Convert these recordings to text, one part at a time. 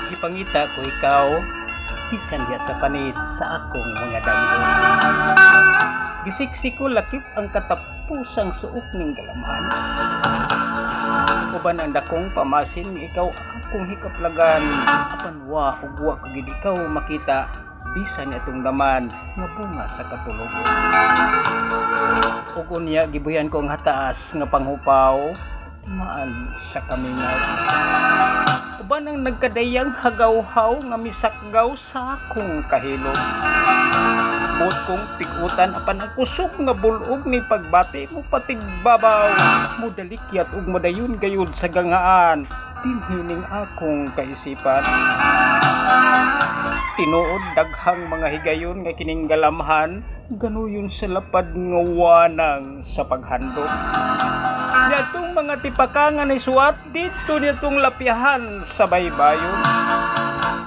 Ipangita ko ikaw, bisan diya sa panit sa akong mga damo. Gisiksik ko lakip ang katapusang suok ning galaman. Uban ang dakong pamasin, ikaw akong hikaplagan. Apan wa ugwa kagid ikaw makita, bisan itong daman nga bunga sa katulogon. Ug unya gibuyan ko ang hataas nga panghupaw, maan sa kamingaw. Uban ang nagkadayang hagawhaw nga misakgaw sa akong kahilom. Buot kong pigutan apan ang kusog nga bulog ni pagbati mo patigbabaw. Mudalikyat ug madayon gayud sa gangaan, dinhining akong kaisipan. Tinuod daghang mga higayon nga kining galamhan, ganuyon sa lapad nga wanang sa paghandog. Nitong mga tipakangan ni suwat dito nitong lapyahan sa baybayon.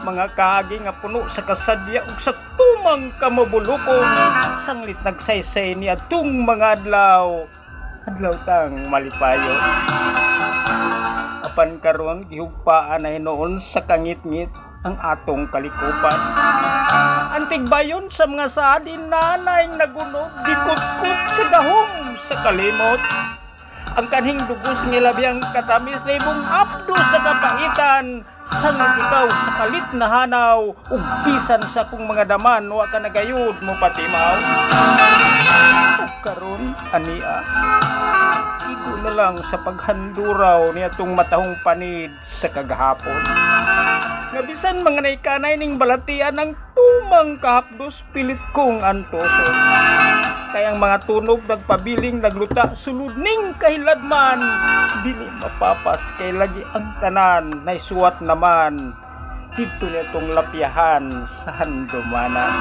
Mga kaagi nga puno sa kasadya ug sa tumang kamabulukon, sanglit nagsaysay ni atong mga adlaw tang malipayon. Apan karon gihugpaan ay noon sa kangit-ngit ang atong kalikupan. Antigbayon sa mga sadin nanay nagunog, dikot-kot sa gahom sa kalimot. Ang kanhing dugos nga labiyang katamis na imong apdo sa kapaitan, sangit ikaw sa kalit na hanaw, ug bisan sa kong mga daman, wa ka nagayud mo patimaw. Ug karon ania, igo na lang sa paghanduraw ni atong matahong panid sa kagahapon. Nga bisan mga naikanay ning balatian ang tumang kahapdos, pilit kong antoso. Kaya ang mga tunog nagpabiling nagluta sulod ning kahiladman, dili mapapas kay lagi ang tanan na isuwat naman dito nitong lapyahan sa handumanan.